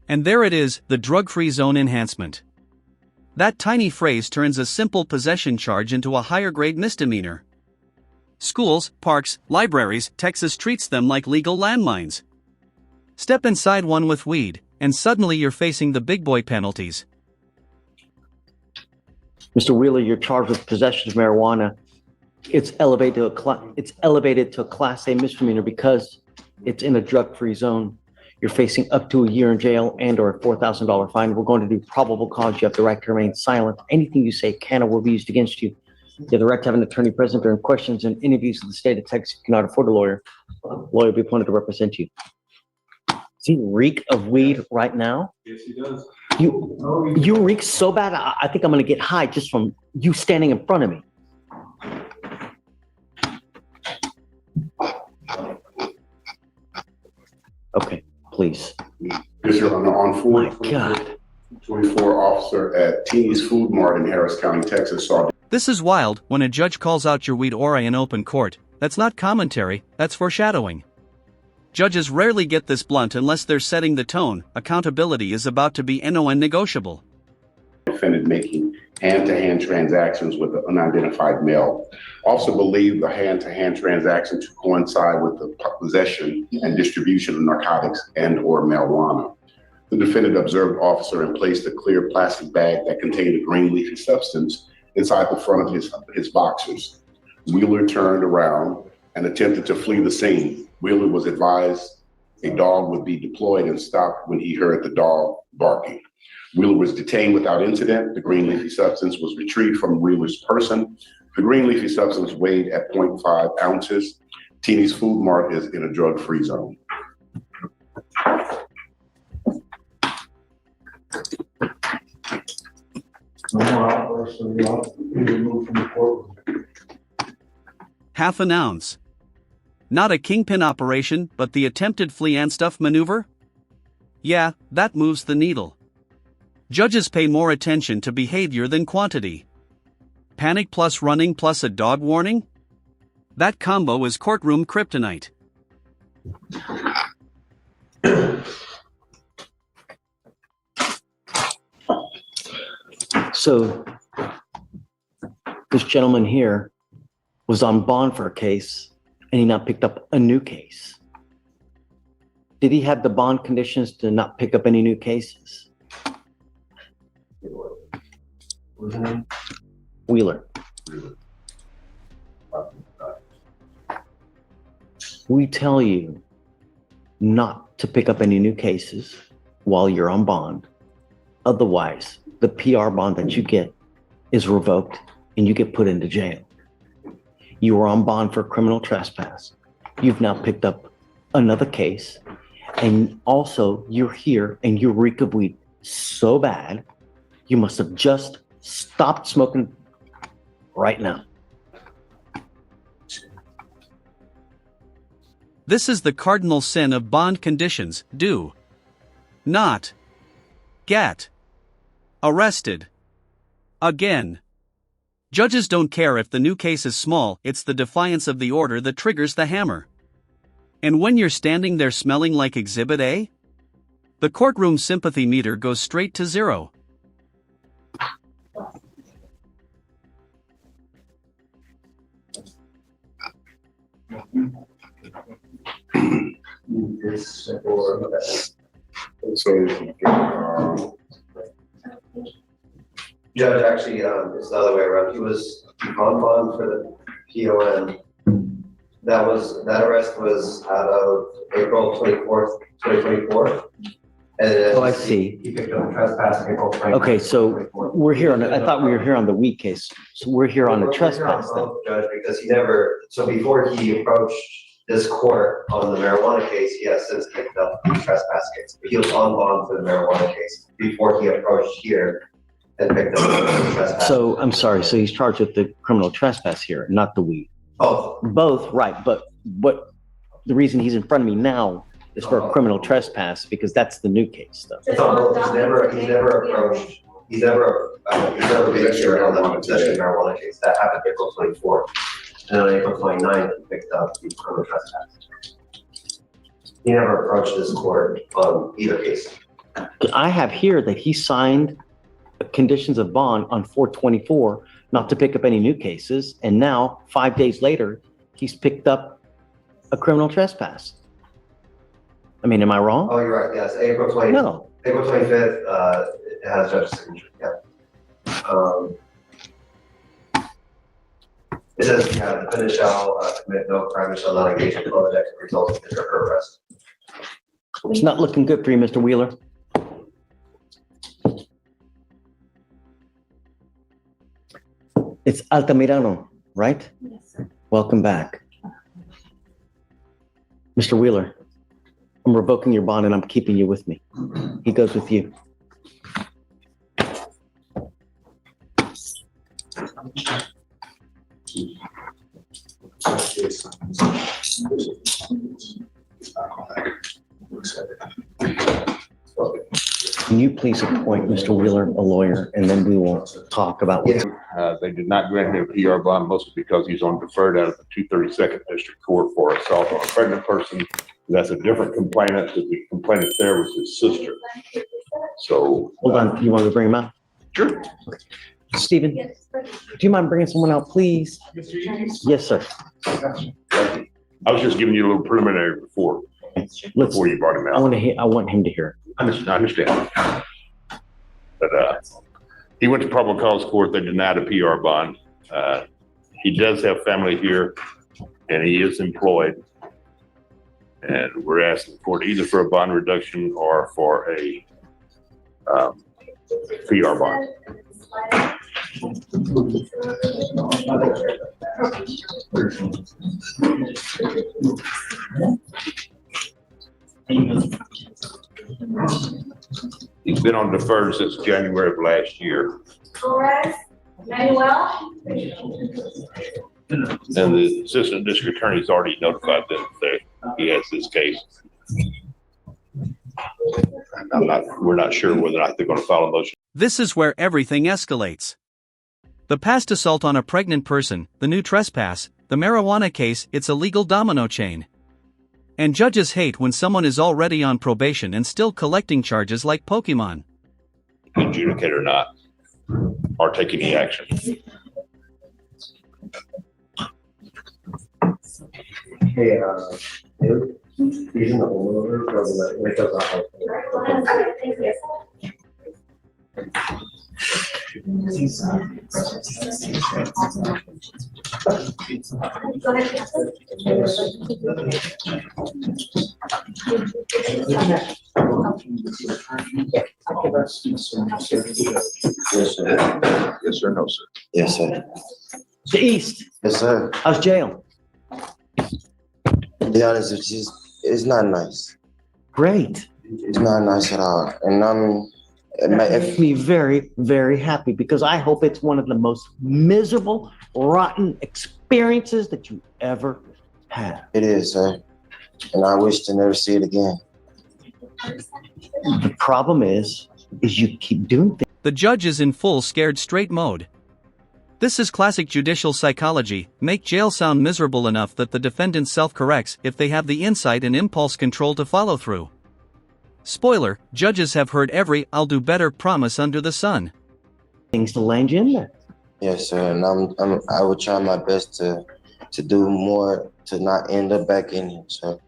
And there it is, the drug-free zone enhancement. That tiny phrase turns a simple possession charge into a higher-grade misdemeanor. Schools, parks, libraries, Texas treats them like legal landmines. Step inside one with weed, and suddenly you're facing the big boy penalties. Mr. Wheeler, you're charged with possession of marijuana. It's elevated to a Class A misdemeanor because it's in a drug-free zone. You're facing up to a year in jail and/or a $4,000 fine. We're going to do probable cause. You have the right to remain silent. Anything you say can or will be used against you. You have the right to have an attorney present during questions and interviews in the state of Texas. You cannot afford a lawyer. Lawyer will be appointed to represent you. Does he reek of weed right now? Yes, he does. You reek so bad, I think I'm going to get high just from you standing in front of me. Okay, please. Yes, Your Honor, on My God. 24 officer at Teeny's Food Mart in Harris County, Texas saw. This is wild. When a judge calls out your weed aura in open court, that's not commentary, that's foreshadowing. Judges rarely get this blunt unless they're setting the tone. Accountability is about to be non-negotiable. Defendant making hand-to-hand transactions with an unidentified male. Also believed the hand-to-hand transaction to coincide with the possession and distribution of narcotics and/or marijuana. The defendant observed officer and placed a clear plastic bag that contained a green leafy substance inside the front of his boxers. Wheeler turned around and attempted to flee the scene. Wheeler was advised a dog would be deployed and stopped when he heard the dog barking. Wheeler was detained without incident. The green leafy substance was retrieved from Wheeler's person. The green leafy substance weighed at 0.5 ounces. Teeny's Food Mart is in a drug-free zone. Half an ounce. Not a kingpin operation, but the attempted flea and stuff maneuver? Yeah, that moves the needle. Judges pay more attention to behavior than quantity. Panic plus running plus a dog warning? That combo is courtroom kryptonite. So this gentleman here was on bond for a case and he not picked up a new case. Did he have the bond conditions to not pick up any new cases? Wheeler. We tell you not to pick up any new cases while you're on bond. Otherwise, the PR bond that you get is revoked and you get put into jail. You were on bond for criminal trespass. You've now picked up another case, and also you're here and you reek of weed so bad, you must have just stopped smoking right now. This is the cardinal sin of bond conditions: do not get arrested again. Judges don't care if the new case is small, it's the defiance of the order that triggers the hammer. And when you're standing there smelling like Exhibit A, the courtroom sympathy meter goes straight to zero. Judge, actually, it's the other way around. He was on bond for the PON. That arrest was out of April 24th, 2024. And Oh, I see. He picked up trespass April 24th. Okay, so we're here on, I thought we were here on the weed case. So we're here on the trespass then. Judge, because so before he approached this court on the marijuana case, he has since picked up the trespass case. But he was on bond for the marijuana case before he approached here and picked up the trespass. So I'm sorry, so he's charged with the criminal trespass here, not the weed. Both, right, but the reason he's in front of me now is for a criminal trespass because that's the new case stuff. He's never approached. He's never been here on the possession of marijuana case. That happened April 24th. And on April 29th, he picked up the criminal trespass. He never approached this court on either case. I have here that he signed conditions of bond on 4/24, not to pick up any new cases. And now, 5 days later, he's picked up a criminal trespass. I mean, am I wrong? Oh, you're right, yes, April 20th. No. April 25th, it has judge's signature, yeah. It says, yeah, the defendant shall commit no crime and shall not engage in other acts that result in his or her arrest. It's not looking good for you, Mr. Wheeler. It's Altamirano, right? Yes, sir. Welcome back. Mr. Wheeler, I'm revoking your bond and I'm keeping you with me. He goes with you. Can you please appoint Mr. Wheeler a lawyer, and then we will talk about what. They did not grant him a PR bond, mostly because he's on deferred out of the 232nd District Court for assault on a pregnant person. That's a different complainant. The complainant there was his sister. So. Hold on, you want me to bring him out? Sure. Stephen, do you mind bringing someone out, please? Yes, sir. I was just giving you a little preliminary before you brought him I out. want him to hear it. I understand. But he went to probable cause court. They denied a PR bond. He does have family here, and he is employed. And we're asking for it either for a bond reduction or for a PR bond. He's been on deferred since January of last year. Torres, Manuel. And the assistant district attorney's already notified them that he has this case. We're not sure whether or not they're going to file a motion. This is where everything escalates. The past assault on a pregnant person, the new trespass, the marijuana case, it's a legal domino chain. And judges hate when someone is already on probation and still collecting charges like Pokemon. Adjudicate or not, or take any action. Hey, he's in the holdover from when it goes off. Yes, sir, no, sir. Yes, sir. The East, Yes, sir. how's jail? To be honest with you, it's not nice. Great. It's not nice at all. And it That makes me very, very happy, because I hope it's one of the most miserable, rotten experiences that you ever had. it is, sir. And I wish to never see it again. The problem is you keep doing things. The judge is in full scared straight mode. This is classic judicial psychology, make jail sound miserable enough that the defendant self-corrects if they have the insight and impulse control to follow through. Spoiler, judges have heard every "I'll do better" promise under the sun. Things to land you in there. Yes, sir. And I will try my best to do more to not end up back in here, sir.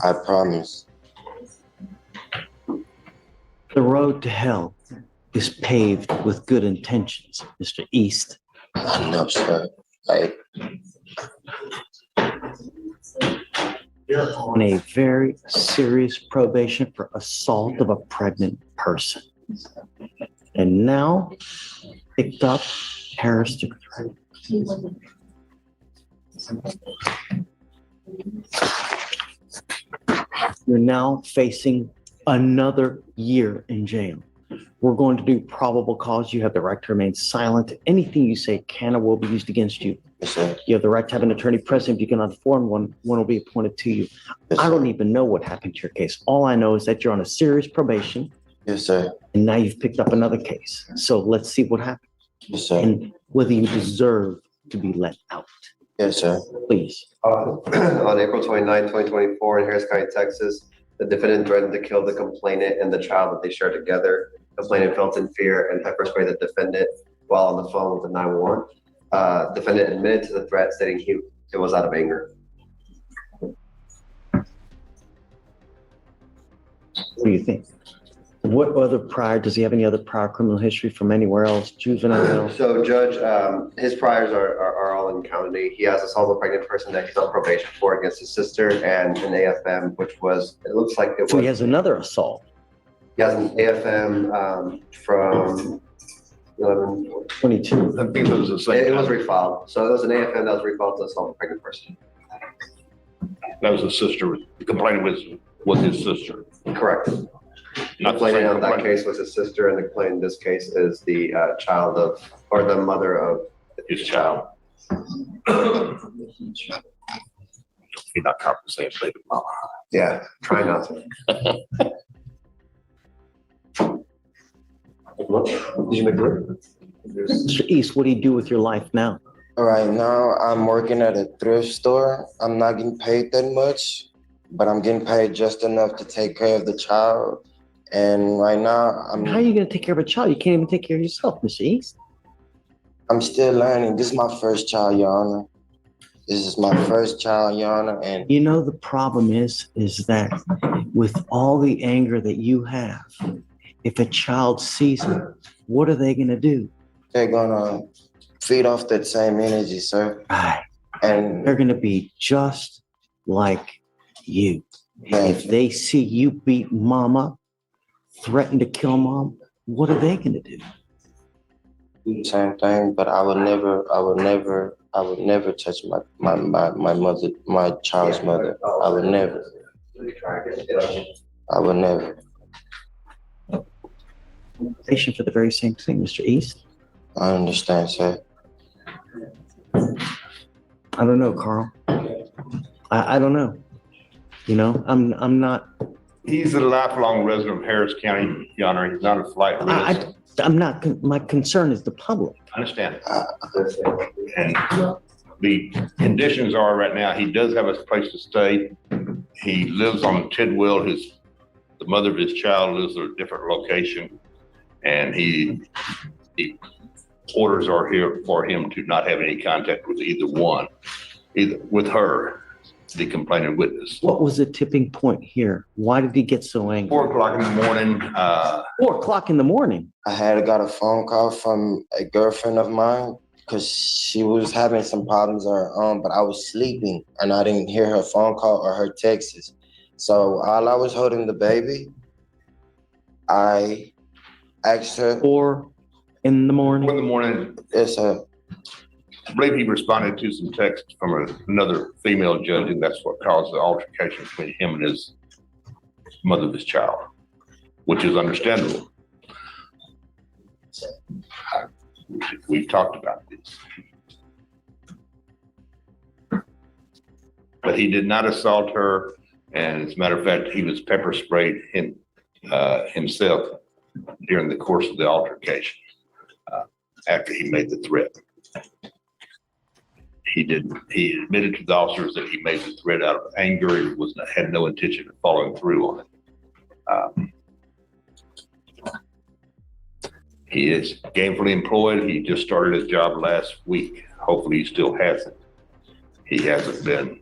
I promise. The road to hell is paved with good intentions, Mr. East. I know, sir. You're on a very serious probation for assault of a pregnant person. And now, picked up terroristic threat. You're now facing another year in jail. We're going to do probable cause. You have the right to remain silent. Anything you say can or will be used against you. Yes, sir. You have the right to have an attorney present. If you cannot afford one will be appointed to you. Yes, I sir. don't even know what happened to your case. All I know is that you're on a serious probation, Yes, sir. and now you've picked up another case. So let's see what happens Yes, sir. and whether you deserve to be let out. Yes, sir. Please. On April 29, 2024, in Harris County, Texas, The defendant threatened to kill the complainant and the child that they shared together. Complainant felt in fear and pepper sprayed the defendant while on the phone with the 911. Defendant admitted to the threat, stating it was out of anger. What do you think? What other does he have any other prior criminal history from anywhere else, juvenile? So Judge, his priors are all in county. He has assault a pregnant person that he's on probation for against his sister and an AFM, which was, it looks like it was. So he has another assault. He has an AFM from 22. I think it was the same. It was refiled. So it was an AFM that was refiled to assault a pregnant person. That was the sister. The complainant was his sister. Correct. Not The complainant on that complainant. case was his sister, and the complainant in this case is the child of, or the mother of His child. He not compensated baby mama. Yeah, try not to. Did you make it? Mr. East, what do you do with your life now? Right now, I'm working at a thrift store. I'm not getting paid that much, but I'm getting paid just enough to take care of the child. And right now, How are you going to take care of a child? You can't even take care of yourself, Mr. East. I'm still learning. This is my first child, Your Honor. This is my first child, Your Honor. And You know, the problem is that with all the anger that you have, if a child sees it, what are they going to do? they're gonna feed off that same energy, sir. Right. And They're going to be just like you. man, If they see you beat mama, threaten to kill mom, what are they going to do? same thing, but I would never touch my mother, my child's mother. I would never. I would never. Patient for the very same thing, Mr. East. I understand, sir. I don't know, Carl. I don't know. You know, I'm not. He's a lifelong resident of Harris County, Your Honor. He's not a flight risk. I'm not. My concern is the public. I understand. And the conditions are right now, he does have a place to stay. He lives on Tidwell. The mother of his child lives at a different location. And he orders are here for him to not have any contact with either with her, the complaining witness. What was the tipping point here? Why did he get so angry? 4 o'clock in the morning, 4 o'clock in the morning. I had got a phone call from a girlfriend of mine because she was having some problems of her own, but I was sleeping and I didn't hear her phone call or her texts. So while I was holding the baby, I asked her. 4 in the morning. 4 in the morning, Yes, sir. I believe he responded to some text from another female judge, and that's what caused the altercation between him and his mother of his child, which is understandable. We've talked about this. But he did not assault her, and as a matter of fact, he was pepper sprayed himself during the course of the altercation after he made the threat. He admitted to the officers that he made the threat out of anger. He had no intention of following through on it. He is gainfully employed. He just started his job last week. Hopefully he still has it. He hasn't been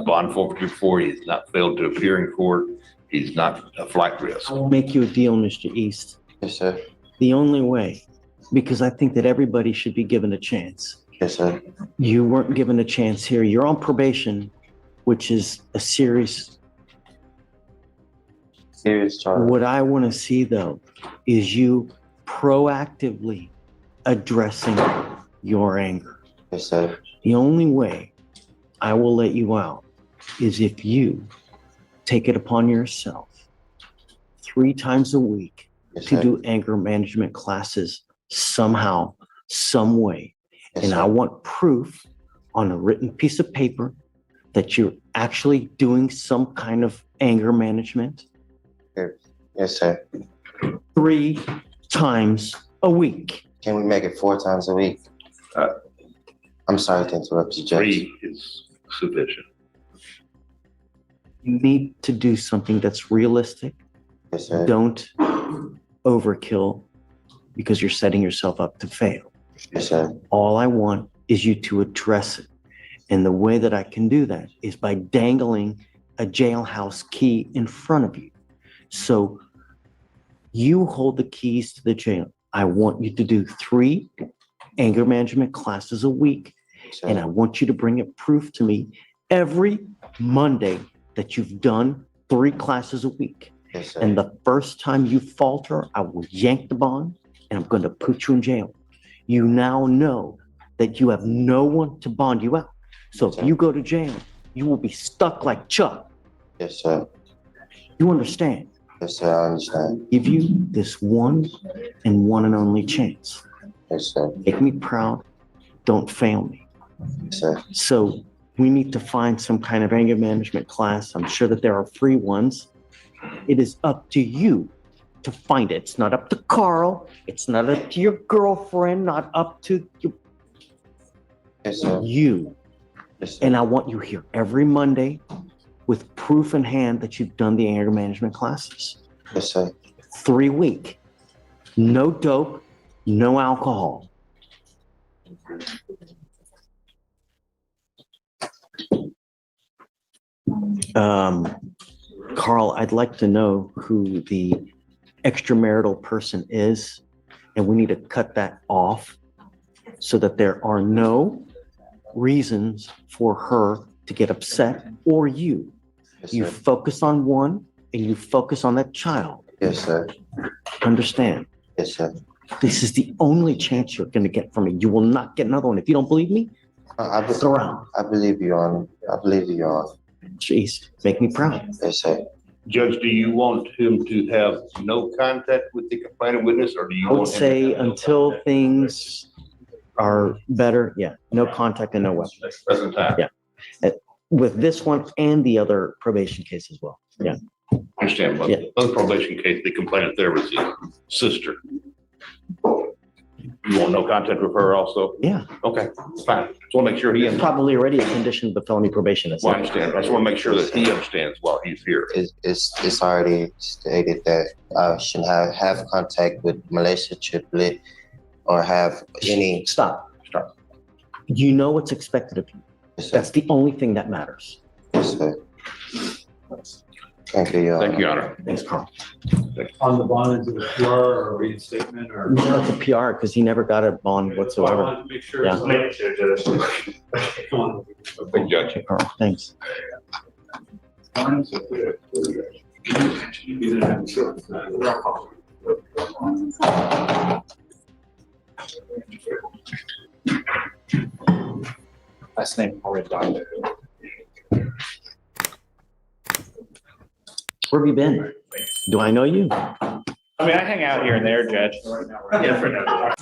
bond forfeiture for. He's not failed to appear in court. He's not a flight risk. I will make you a deal, Mr. East. Yes, sir. The only way, because I think that everybody should be given a chance. Yes, sir. You weren't given a chance here. You're on probation, which is a serious. Serious charge. What I want to see, though, is you proactively addressing your anger. Yes, sir. The only way I will let you out is if you take it upon yourself 3 times a week Yes, to sir. do anger management classes somehow, some way. Yes, And sir. I want proof on a written piece of paper that you're actually doing some kind of anger management Yes, sir. 3 times a week. Can we make it 4 times a week? Uh, I'm sorry to interrupt you, Judge. 3 is sufficient. You need to do something that's realistic. Yes, sir. Don't overkill because you're setting yourself up to fail. Yes, sir. All I want is you to address it. And the way that I can do that is by dangling a jailhouse key in front of you. So you hold the keys to the jail. I want you to do 3 anger management classes a week. Yes, sir. And I want you to bring a proof to me every Monday that you've done 3 classes a week. Yes, sir. And the first time you falter, I will yank the bond and I'm going to put you in jail. You now know that you have no one to bond you out. So if you go to jail, you will be stuck like Chuck. Yes, sir. You understand? Yes, sir. I understand. Give you this one and only chance. Yes, sir. Make me proud. Don't fail me. Yes, sir. So we need to find some kind of anger management class. I'm sure that there are free ones. It is up to you to find it. It's not up to Carl. It's not up to your girlfriend, not up to Yes, sir. you. Yes, sir. And I want you here every Monday with proof in hand that you've done the anger management classes. Yes, sir. 3 week. No dope, no alcohol. Carl, I'd like to know who the extramarital person is, and we need to cut that off so that there are no reasons for her to get upset or you. Yes, You sir. focus on one and you focus on that child. Yes, sir. Understand? Yes, sir. This is the only chance you're going to get from me. You will not get another one. If you don't believe me, look around. I believe you on. I believe you on. Jeez, make me proud. Yes, sir. Judge, do you want him to have no contact with the complaining witness, or do you I would want him to say have no until contact? things are better, yeah, no contact and no weapons. Present time. Yeah. With this one and the other probation case as well. Yeah. Understand, but Yeah. the other probation case, the complainant there was his sister. You want no contact with her also? Yeah. Okay, it's fine. Just want to make sure he, It's probably already a condition of the felony probation. That's well, I it. understand. I just want to make sure that he understands while he's here. It's already stated that I shouldn't have contact with Malaysia triplet or have any. Stop. You know what's expected of you. Yes, sir. That's the only thing that matters. Yes, sir. Thank you, Your Thank Honor. you, Your Honor. Thanks, Carl. On the bond into the PR or reinstatement or? No, it's a PR because he never got a bond I whatsoever. wanted to make sure. Yeah. Just making sure, Judge. Come on. Big judge. Okay, Carl, thanks. Last name already died. Where have you been? Do I know you? I mean, I hang out here and there, Judge. Yeah, for now.